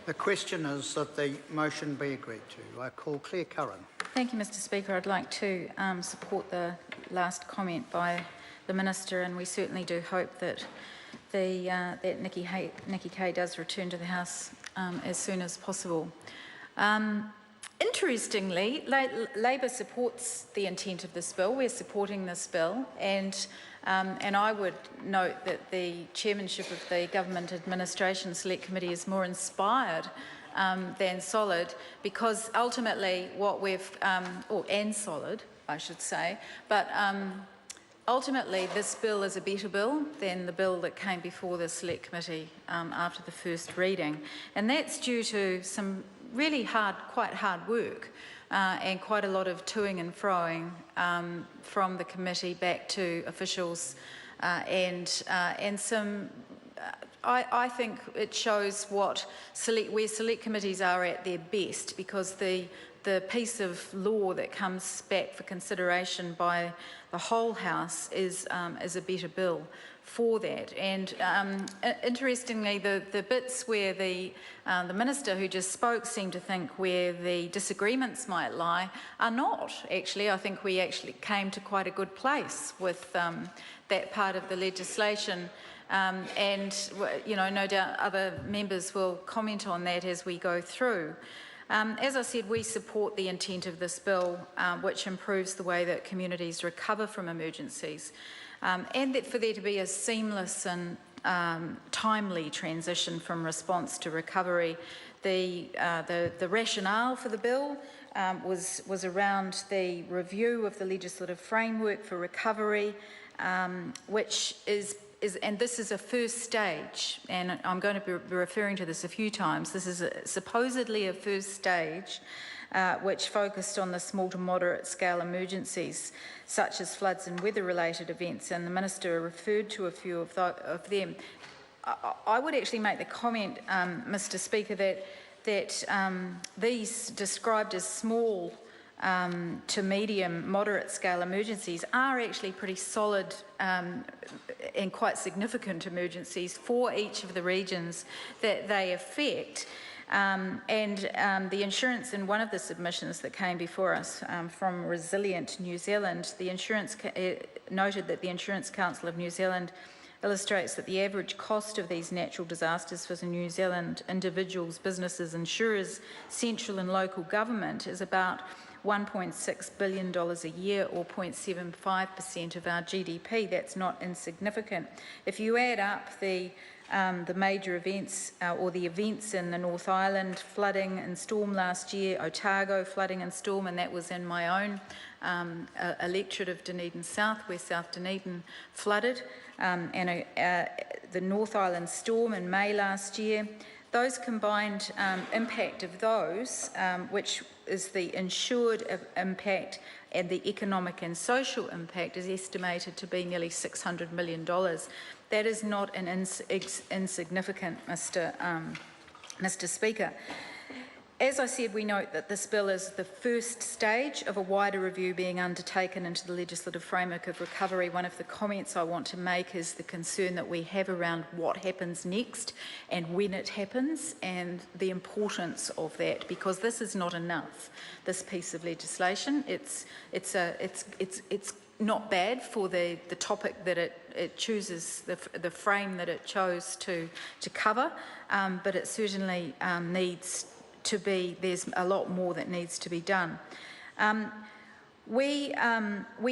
The question is that the motion be agreed to. I call Claire Curran. Thank you, Mr Speaker. I'd like to support the last comment by the Minister, and we certainly do hope that that Nikki Kay does return to the House as soon as possible. Interestingly, Labor supports the intent of this bill. We're supporting this bill, and I would note that the chairmanship of the Government Administration Select Committee is more inspired than solid, because ultimately what we've, and solid, I should say, but ultimately this bill is a better bill than the bill that came before the Select Committee after the first reading, and that's due to some really quite hard work and quite a lot of toing and froing from the committee back to officials and some. I think it shows where select committees are at their best, because the piece of law that comes back for consideration by the whole House is a better bill for that. And interestingly, the bits where the Minister who just spoke seemed to think where the disagreements might lie are not actually. I think we actually came to quite a good place with that part of the legislation. And you know, no doubt other members will comment on that as we go through. As I said, we support the intent of this bill, which improves the way that communities recover from emergencies, and that for there to be a seamless and timely transition from response to recovery. The rationale for the bill was around the review of the legislative framework for recovery, which is, and this is a first stage, and I'm going to be referring to this a few times. This is supposedly a first stage which focused on the small to moderate scale emergencies such as floods and weather related events, and the Minister referred to a few of them. I would actually make the comment, Mr Speaker, that these described as small to medium, moderate scale emergencies are actually pretty solid and quite significant emergencies for each of the regions that they affect. The insurance, in one of the submissions that came before us from Resilient New Zealand, the insurance noted that the Insurance Council of New Zealand illustrates that the average cost of these natural disasters for the New Zealand individuals, businesses, insurers, central and local government is about $1.6 billion a year, or 0.75% of our GDP. That's not insignificant. If you add up the major events or the events in the North Island, flooding and storm last year, Otago flooding and storm, and that was in my own electorate of Dunedin South, where South Dunedin flooded, and the North Island storm in May last year. Those combined impact of those, which is the insured impact and the economic and social impact, is estimated to be nearly $600 million. That is not an insignificant, Mr Speaker. As I said, we note that this bill is the first stage of a wider review being undertaken into the legislative framework of recovery. One of the comments I want to make is the concern that we have around what happens next and when it happens, and the importance of that, because this is not enough. This piece of legislation, it's not bad for the topic that it chooses, the frame that it chose to cover, but it certainly needs to be, there's a lot more that needs to be done. We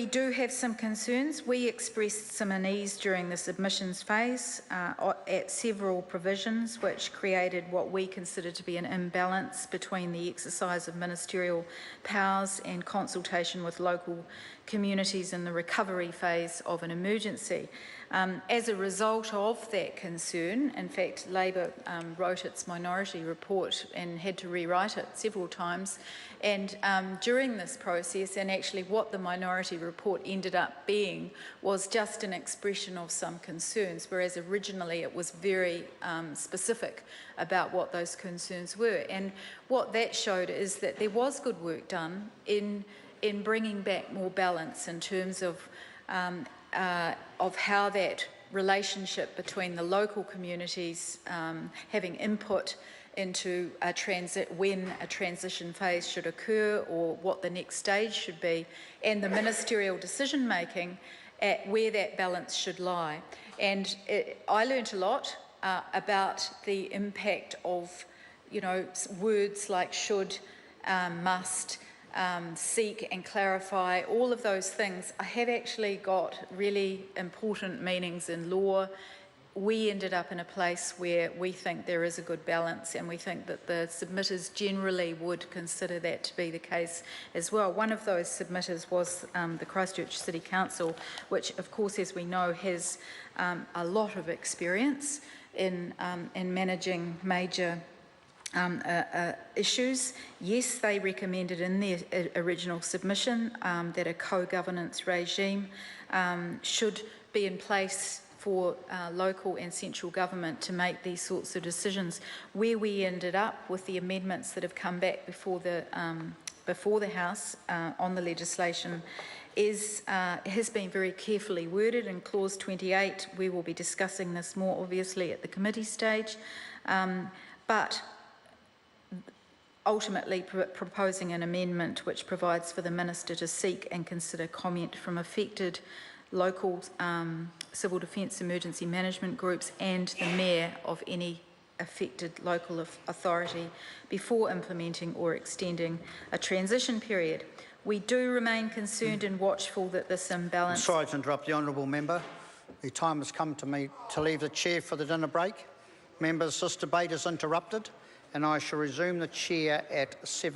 do have some concerns. We expressed some unease during the submissions phase at several provisions, which created what we consider to be an imbalance between the exercise of ministerial powers and consultation with local communities in the recovery phase of an emergency. As a result of that concern, in fact, Labor wrote its minority report and had to rewrite it several times. And during this process, and actually what the minority report ended up being was just an expression of some concerns, whereas originally it was very specific about what those concerns were. And what that showed is that there was good work done in bringing back more balance in terms of how that relationship between the local communities having input into when a transition phase should occur or what the next stage should be, and the ministerial decision making at where that balance should lie. And I learnt a lot about the impact of, words like should, must, seek and clarify, all of those things have actually got really important meanings in law. We ended up in a place where we think there is a good balance, and we think that the submitters generally would consider that to be the case as well. One of those submitters was the Christchurch City Council, which of course, as we know, has a lot of experience in managing major issues. Yes, they recommended in their original submission that a co-governance regime should be in place for local and central government to make these sorts of decisions. Where we ended up with the amendments that have come back before the House on the legislation has been very carefully worded. In clause 28, we will be discussing this more obviously at the committee stage, but ultimately proposing an amendment which provides for the Minister to seek and consider comment from affected local civil defence emergency management groups and the mayor of any affected local authority before implementing or extending a transition period. We do remain concerned and watchful that this imbalance... I'm sorry to interrupt the honourable member. The time has come to me to leave the chair for the dinner break. Members, this debate is interrupted and I shall resume the chair at 7.